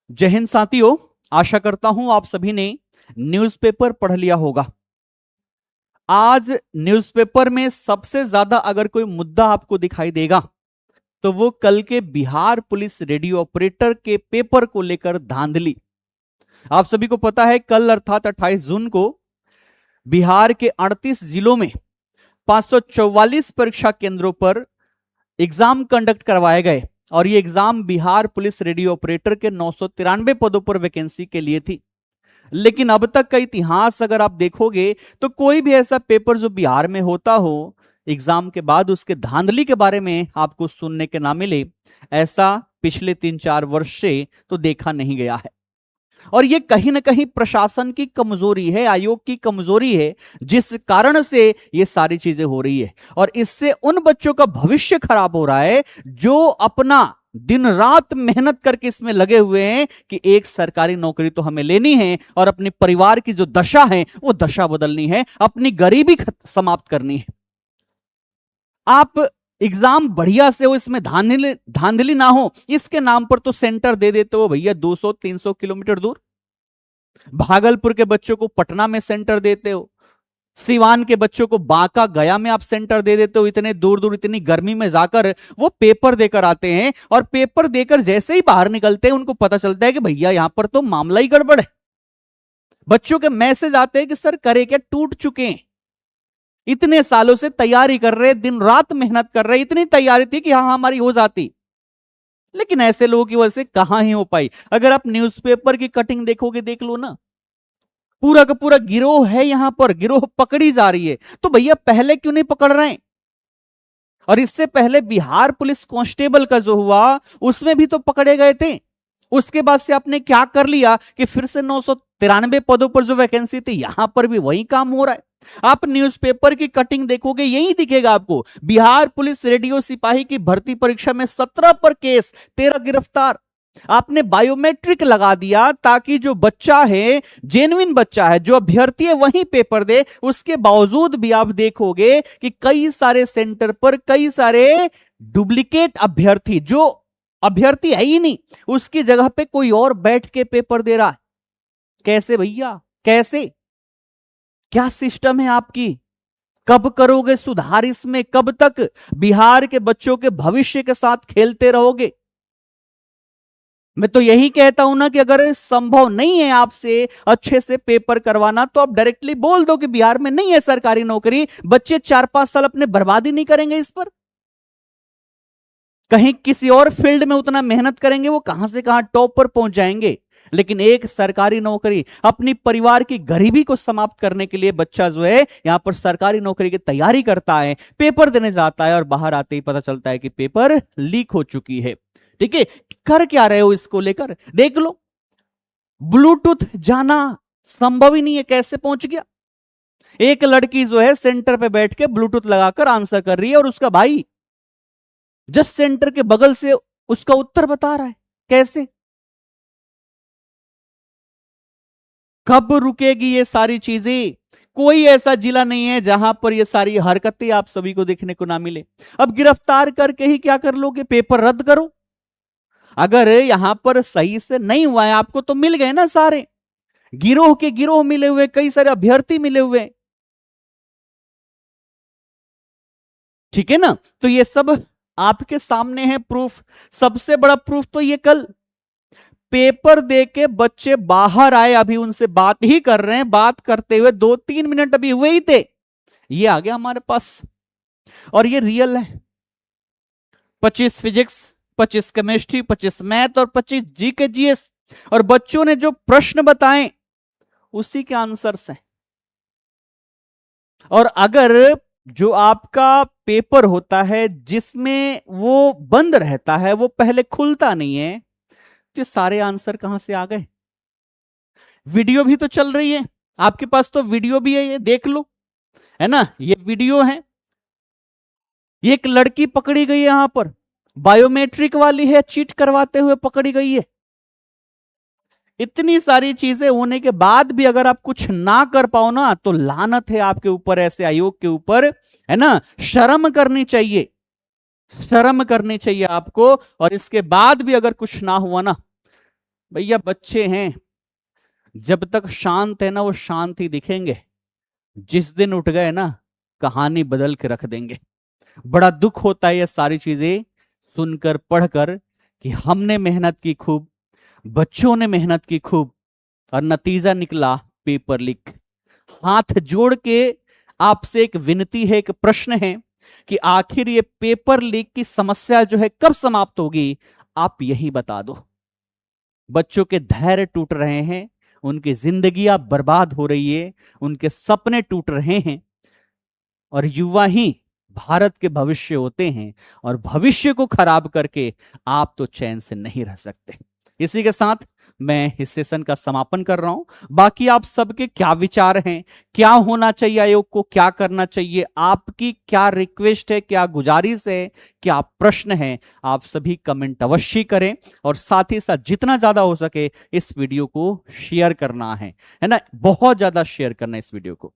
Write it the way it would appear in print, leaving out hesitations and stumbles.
जय हिंद साथियों। आशा करता हूं आप सभी ने न्यूज़पेपर पढ़ लिया होगा। आज न्यूज़पेपर में सबसे ज्यादा अगर कोई मुद्दा आपको दिखाई देगा तो वो कल के बिहार पुलिस रेडियो ऑपरेटर के पेपर को लेकर धांधली। आप सभी को पता है कल अर्थात 28 जून को बिहार के 38 जिलों में 544 परीक्षा केंद्रों पर एग्जाम कंडक्ट करवाए गए और ये exam Bihar police radio operator के 993 पदों पर वैकेंसी के लिए थी। लेकिन अब तक का इतिहास अगर आप देखोगे तो कोई भी ऐसा पेपर जो बिहार में होता हो एग्जाम के बाद उसके धांधली के बारे में आपको सुनने के ना मिले, ऐसा पिछले 3-4 वर्ष से तो देखा नहीं गया है। और ये कहीं ना कहीं प्रशासन की कमजोरी है, आयोग की कमजोरी है, जिस कारण से ये सारी चीजें हो रही है। और इससे उन बच्चों का भविष्य खराब हो रहा है जो अपना दिन रात मेहनत करके इसमें लगे हुए हैं कि एक सरकारी नौकरी तो हमें लेनी है और अपने परिवार की जो दशा है वो दशा बदलनी है, अपनी गरीबी समाप्त करनी है। आप एग्जाम बढ़िया से हो, इसमें धांधली धांधली ना हो, इसके नाम पर तो सेंटर दे देते हो भैया 200-300 किलोमीटर दूर। भागलपुर के बच्चों को पटना में सेंटर देते हो, सिवान के बच्चों को बांका गया में आप सेंटर दे देते हो। इतने दूर दूर इतनी गर्मी में जाकर वो पेपर देकर आते हैं और पेपर देकर जैसे ही बाहर निकलते हैं उनको पता चलता है कि भैया यहां पर तो मामला ही गड़बड़ है। बच्चों के मैसेज आते हैं कि सर करे क्या, टूट चुके हैं, इतने सालों से तैयारी कर रहे, दिन रात मेहनत कर रहे, इतनी तैयारी थी कि हाँ हमारी हो जाती, लेकिन ऐसे लोगों की वजह से कहां ही हो पाई। अगर आप न्यूज़पेपर की कटिंग देखोगे, देख लो ना, पूरा का पूरा गिरोह है, यहां पर गिरोह पकड़ी जा रही है। तो भैया पहले क्यों नहीं पकड़ रहे हैं? और इससे पहले बिहार पुलिस कांस्टेबल का जो हुआ उसमें भी तो पकड़े गए थे। उसके बाद से आपने क्या कर लिया कि फिर से 993 पदों पर जो वैकेंसी थी यहां पर भी वही काम हो रहा है। आप न्यूज़पेपर की कटिंग देखोगे यही दिखेगा आपको। बिहार पुलिस रेडियो सिपाही की भर्ती परीक्षा में 17 पर केस, 13 गिरफ्तार। आपने बायोमेट्रिक लगा दिया ताकि जो बच्चा है, जेन्युइन बच्चा है, जो अभ्यर्थी है वही पेपर दे। उसके बावजूद भी आप देखोगे कि कई सारे सेंटर पर कई सारे डुप्लीकेट अभ्यर्थी, जो अभ्यर्थी है ही नहीं, उसकी जगह पे कोई और बैठ के पेपर दे रहा है। कैसे भैया, कैसे? क्या सिस्टम है आपकी? कब करोगे सुधार इसमें? कब तक बिहार के बच्चों के भविष्य के साथ खेलते रहोगे? मैं तो यही कहता हूं ना कि अगर संभव नहीं है आपसे अच्छे से पेपर करवाना तो आप डायरेक्टली बोल दो कि बिहार में नहीं है सरकारी नौकरी। बच्चे 4-5 साल अपने बर्बादी नहीं करेंगे इस पर? कहीं किसी और फील्ड में उतना मेहनत करेंगे, वो कहां से कहां टॉप पर पहुंच जाएंगे। लेकिन एक सरकारी नौकरी, अपनी परिवार की गरीबी को समाप्त करने के लिए बच्चा जो है यहां पर सरकारी नौकरी की तैयारी करता है, पेपर देने जाता है और बाहर आते ही पता चलता है कि पेपर लीक हो चुकी है। ठीक है, कर क्या रहे हो इसको लेकर? देख लो, ब्लूटूथ जाना संभव ही नहीं है, कैसे पहुंच गया? एक लड़की जो है सेंटर पे बैठ के ब्लूटूथ लगाकर आंसर कर रही है और उसका भाई जस्ट सेंटर के बगल से उसका उत्तर बता रहा है। कैसे? कब रुकेगी ये सारी चीजें? कोई ऐसा जिला नहीं है जहां पर ये सारी हरकतें आप सभी को देखने को ना मिले। अब गिरफ्तार करके ही क्या कर लोगे? पेपर रद्द करो। अगर यहां पर सही से नहीं हुआ है आपको तो मिल गए ना सारे, गिरोह के गिरोह मिले हुए, कई सारे अभ्यर्थी मिले हुए। ठीक है ना? तो ये सब आपके सामने है प्रूफ। सबसे बड़ा प्रूफ तो ये कल पेपर देके बच्चे बाहर आए, अभी उनसे बात ही कर रहे हैं, बात करते हुए 2-3 मिनट अभी हुए ही थे, ये आ गया हमारे पास। और ये रियल है। 25 फिजिक्स, 25 केमिस्ट्री, 25 मैथ और 25 जीके जीएस, और बच्चों ने जो प्रश्न बताए उसी के आंसर्स हैं। और अगर जो आपका पेपर होता है जिसमें वो बंद रहता है, वो पहले खुलता नहीं है, तो सारे आंसर कहां से आ गए? वीडियो भी तो चल रही है, आपके पास तो वीडियो भी है, ये देख लो, है ना? ये वीडियो है। ये एक लड़की पकड़ी गई है यहां पर, बायोमेट्रिक वाली है, चीट करवाते हुए पकड़ी गई है। इतनी सारी चीजें होने के बाद भी अगर आप कुछ ना कर पाओ ना तो लानत है आपके ऊपर, ऐसे आयोग के ऊपर, है ना? शर्म करनी चाहिए, शर्म करनी चाहिए आपको। और इसके बाद भी अगर कुछ ना हुआ ना भैया बच्चे हैं, जब तक शांत है ना वो शांत ही दिखेंगे, जिस दिन उठ गए ना कहानी बदल के रख देंगे। बड़ा दुख होता है ये सारी चीजें सुनकर पढ़कर कि हमने मेहनत की खूब, बच्चों ने मेहनत की खूब, और नतीजा निकला पेपर लीक। हाथ जोड़ के आपसे एक विनती है, एक प्रश्न है कि आखिर ये पेपर लीक की समस्या जो है कब समाप्त होगी, आप यही बता दो। बच्चों के धैर्य टूट रहे हैं, उनकी जिंदगियां बर्बाद हो रही है, उनके सपने टूट रहे हैं, और युवा ही भारत के भविष्य होते हैं, और भविष्य को खराब करके आप तो चैन से नहीं रह सकते। इसी के साथ मैं इस सेशन का समापन कर रहा हूं। बाकी आप सबके क्या विचार हैं, क्या होना चाहिए आयोग को, क्या करना चाहिए, आपकी क्या रिक्वेस्ट है, क्या गुजारिश है, क्या प्रश्न है, आप सभी कमेंट अवश्य करें। और साथ ही साथ जितना ज्यादा हो सके इस वीडियो को शेयर करना है ना, बहुत ज्यादा शेयर करना है इस वीडियो को।